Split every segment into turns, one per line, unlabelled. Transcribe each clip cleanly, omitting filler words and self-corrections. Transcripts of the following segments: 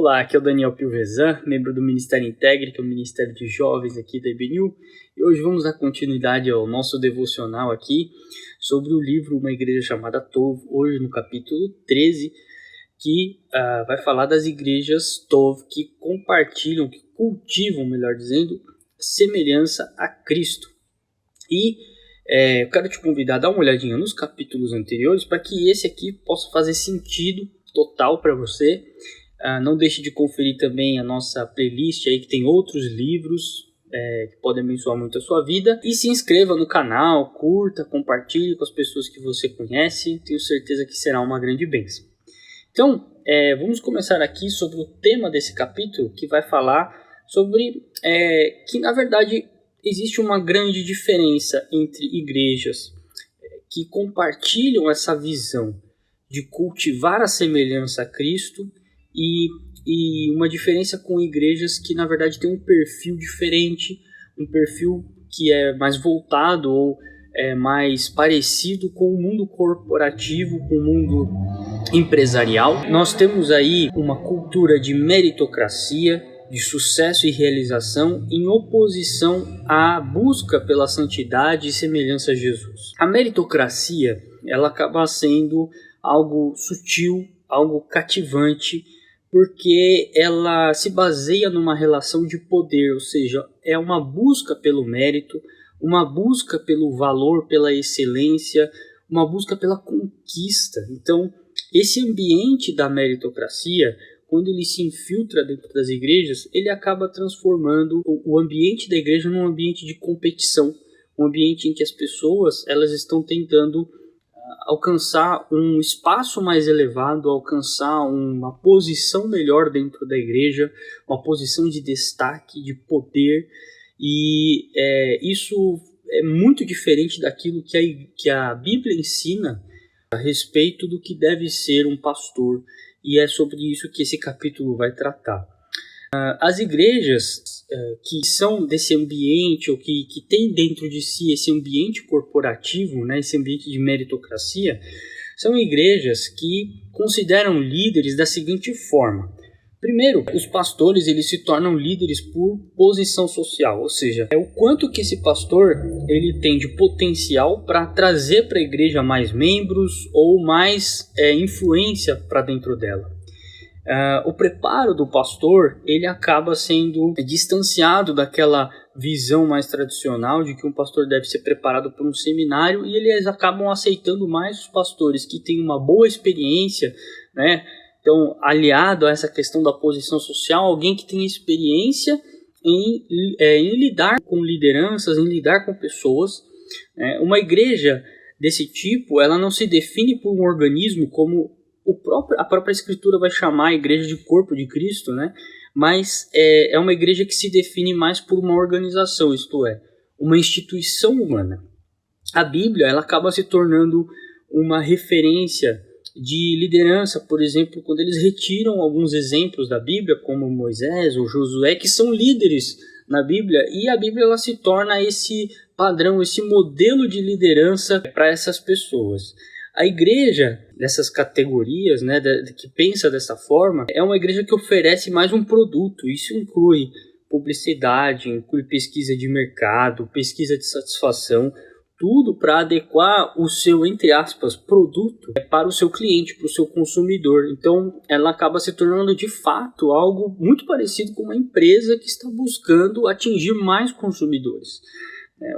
Olá, aqui é o Daniel Pilvezan, membro do Ministério Integre, que é o Ministério de Jovens aqui da IBNU, e hoje vamos dar continuidade ao nosso devocional aqui sobre o livro Uma Igreja Chamada Tov, hoje no capítulo 13, que vai falar das igrejas Tov que compartilham, que cultivam, melhor dizendo, semelhança a Cristo. E eu quero te convidar a dar uma olhadinha nos capítulos anteriores para que esse aqui possa fazer sentido total para você. Não deixe de conferir também a nossa playlist aí, que tem outros livros que podem abençoar muito a sua vida. E se inscreva no canal, curta, compartilhe com as pessoas que você conhece. Tenho certeza que será uma grande bênção. Então, vamos começar aqui sobre o tema desse capítulo, que vai falar sobre que, na verdade, existe uma grande diferença entre igrejas que compartilham essa visão de cultivar a semelhança a Cristo e uma diferença com igrejas que, na verdade, têm um perfil diferente, um perfil que é mais voltado ou mais parecido com o mundo corporativo, com o mundo empresarial. Nós temos aí uma cultura de meritocracia, de sucesso e realização em oposição à busca pela santidade e semelhança a Jesus. A meritocracia, ela acaba sendo algo sutil, algo cativante, porque ela se baseia numa relação de poder, ou seja, é uma busca pelo mérito, uma busca pelo valor, pela excelência, uma busca pela conquista. Então, esse ambiente da meritocracia, quando ele se infiltra dentro das igrejas, ele acaba transformando o ambiente da igreja num ambiente de competição, um ambiente em que as pessoas elas estão tentando alcançar um espaço mais elevado, alcançar uma posição melhor dentro da igreja, uma posição de destaque, de poder, e isso é muito diferente daquilo que a Bíblia ensina a respeito do que deve ser um pastor, e é sobre isso que esse capítulo vai tratar. As igrejas que são desse ambiente, ou que têm dentro de si esse ambiente corporativo, né, esse ambiente de meritocracia, são igrejas que consideram líderes da seguinte forma. Primeiro, os pastores eles se tornam líderes por posição social, ou seja, é o quanto que esse pastor ele tem de potencial para trazer para a igreja mais membros ou mais influência para dentro dela. O preparo do pastor ele acaba sendo distanciado daquela visão mais tradicional de que um pastor deve ser preparado por um seminário, e eles acabam aceitando mais os pastores que têm uma boa experiência, né? Então, aliado a essa questão da posição social, alguém que tem experiência em lidar com lideranças, em lidar com pessoas. Uma igreja desse tipo, ela não se define por um organismo como a própria Escritura vai chamar a igreja de corpo de Cristo, né? Mas é uma igreja que se define mais por uma organização, isto é, uma instituição humana. A Bíblia ela acaba se tornando uma referência de liderança, por exemplo, quando eles retiram alguns exemplos da Bíblia, como Moisés ou Josué, que são líderes na Bíblia, e a Bíblia ela se torna esse padrão, esse modelo de liderança para essas pessoas. A igreja dessas categorias, né, que pensa dessa forma, é uma igreja que oferece mais um produto. Isso inclui publicidade, inclui pesquisa de mercado, pesquisa de satisfação, tudo para adequar o seu, entre aspas, produto para o seu cliente, para o seu consumidor. Então, ela acaba se tornando, de fato, algo muito parecido com uma empresa que está buscando atingir mais consumidores.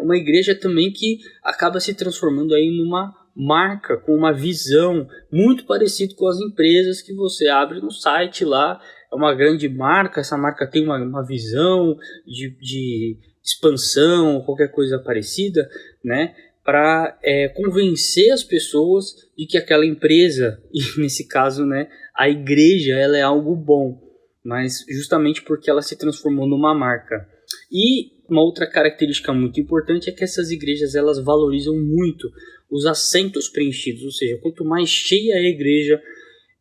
Uma igreja também que acaba se transformando aí numa marca, com uma visão muito parecida com as empresas que você abre no site lá. É uma grande marca, essa marca tem uma visão de expansão, qualquer coisa parecida, né, para convencer as pessoas de que aquela empresa, e nesse caso, né, a igreja, ela é algo bom, mas justamente porque ela se transformou numa marca. E uma outra característica muito importante é que essas igrejas elas valorizam muito os assentos preenchidos, ou seja, quanto mais cheia é a igreja,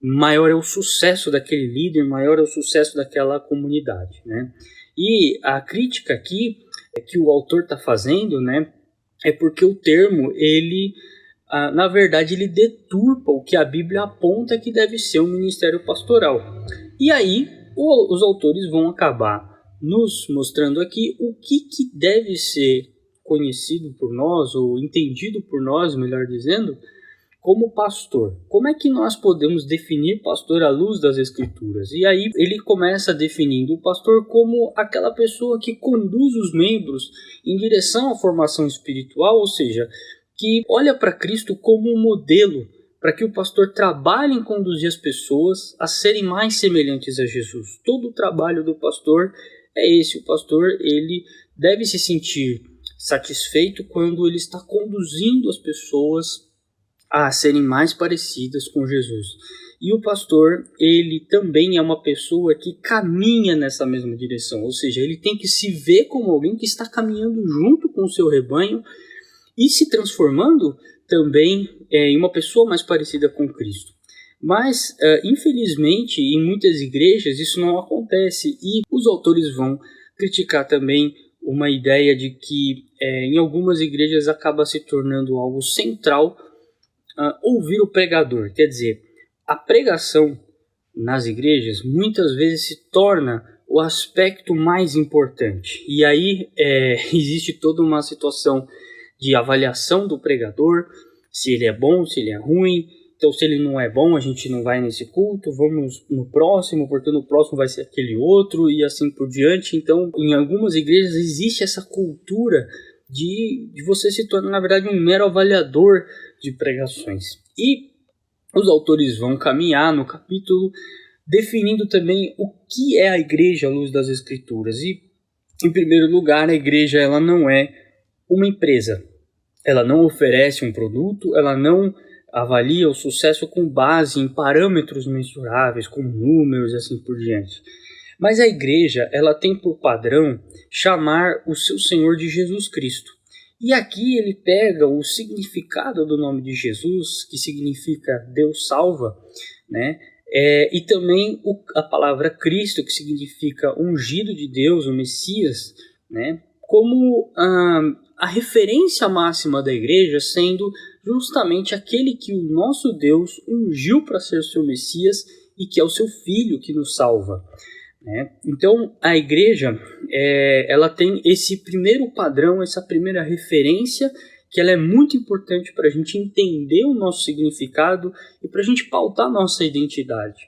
maior é o sucesso daquele líder, maior é o sucesso daquela comunidade, né? E a crítica aqui que o autor está fazendo, né, é porque o termo, ele, na verdade, ele deturpa o que a Bíblia aponta que deve ser um ministério pastoral. E aí, Os autores vão acabar nos mostrando aqui o que deve ser conhecido por nós, ou entendido por nós, melhor dizendo, como pastor. Como é que nós podemos definir pastor à luz das Escrituras? E aí ele começa definindo o pastor como aquela pessoa que conduz os membros em direção à formação espiritual, ou seja, que olha para Cristo como um modelo para que o pastor trabalhe em conduzir as pessoas a serem mais semelhantes a Jesus. Todo o trabalho do pastor é esse. O pastor ele deve se sentir satisfeito quando ele está conduzindo as pessoas a serem mais parecidas com Jesus. E o pastor, ele também é uma pessoa que caminha nessa mesma direção, ou seja, ele tem que se ver como alguém que está caminhando junto com o seu rebanho e se transformando também em uma pessoa mais parecida com Cristo. Mas, infelizmente, em muitas igrejas isso não acontece, e os autores vão criticar também uma ideia de que em algumas igrejas acaba se tornando algo central ouvir o pregador. Quer dizer, a pregação nas igrejas muitas vezes se torna o aspecto mais importante. E aí existe toda uma situação de avaliação do pregador, se ele é bom, se ele é ruim. Então, se ele não é bom, a gente não vai nesse culto, vamos no próximo, porque no próximo vai ser aquele outro, e assim por diante. Então, em algumas igrejas existe essa cultura de você se tornar, na verdade, um mero avaliador de pregações. E os autores vão caminhar no capítulo definindo também o que é a igreja à luz das Escrituras. E, em primeiro lugar, a igreja ela não é uma empresa. Ela não oferece um produto, ela não avalia o sucesso com base em parâmetros mensuráveis, como números e assim por diante. Mas a igreja ela tem por padrão chamar o seu Senhor de Jesus Cristo. E aqui ele pega o significado do nome de Jesus, que significa Deus salva, né? E também a palavra Cristo, que significa ungido de Deus, o Messias, né? Como a referência máxima da igreja sendo justamente aquele que o nosso Deus ungiu para ser seu Messias e que é o seu Filho que nos salva. Então a igreja ela tem esse primeiro padrão, essa primeira referência, que ela é muito importante para a gente entender o nosso significado e para a gente pautar a nossa identidade.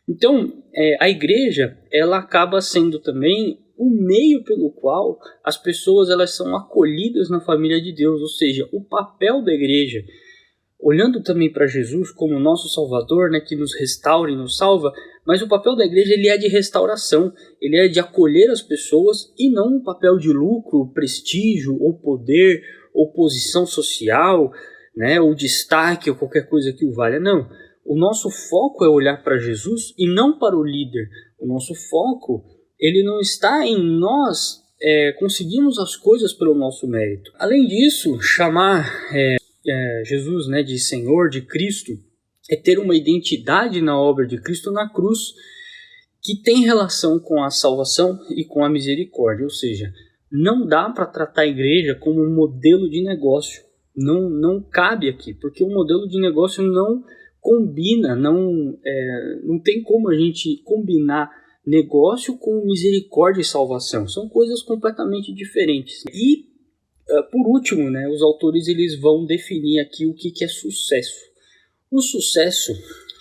Então a igreja ela acaba sendo também o meio pelo qual as pessoas elas são acolhidas na família de Deus, ou seja, o papel da igreja, olhando também para Jesus como nosso Salvador, né, que nos restaura e nos salva, mas o papel da igreja ele é de restauração, ele é de acolher as pessoas e não um papel de lucro, prestígio ou poder ou posição social, né, ou destaque ou qualquer coisa que o valha. Não, o nosso foco é olhar para Jesus e não para o líder. O nosso foco ele não está em nós conseguirmos as coisas pelo nosso mérito. Além disso, chamar Jesus, né, de Senhor, de Cristo, é ter uma identidade na obra de Cristo na cruz que tem relação com a salvação e com a misericórdia. Ou seja, não dá para tratar a igreja como um modelo de negócio. Não cabe aqui, porque o modelo de negócio não combina, não tem como a gente combinar negócio com misericórdia e salvação. São coisas completamente diferentes. E, por último, né, os autores eles vão definir aqui o que é sucesso. O sucesso,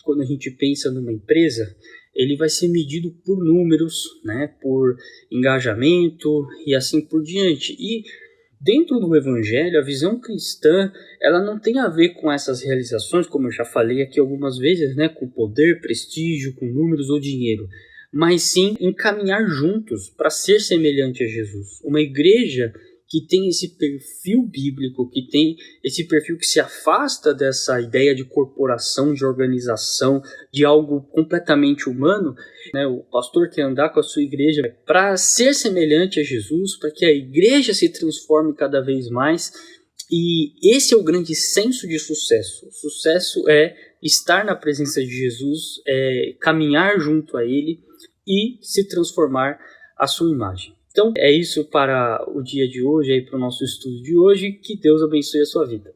quando a gente pensa numa empresa, ele vai ser medido por números, né, por engajamento e assim por diante. E dentro do Evangelho, a visão cristã ela não tem a ver com essas realizações, como eu já falei aqui algumas vezes, né, com poder, prestígio, com números ou dinheiro, mas sim em caminhar juntos para ser semelhante a Jesus. Uma igreja que tem esse perfil bíblico, que tem esse perfil que se afasta dessa ideia de corporação, de organização, de algo completamente humano, né? O pastor quer andar com a sua igreja para ser semelhante a Jesus, para que a igreja se transforme cada vez mais, e esse é o grande senso de sucesso. O sucesso é estar na presença de Jesus, caminhar junto a Ele e se transformar à sua imagem. Então é isso para o dia de hoje, para o nosso estudo de hoje. Que Deus abençoe a sua vida.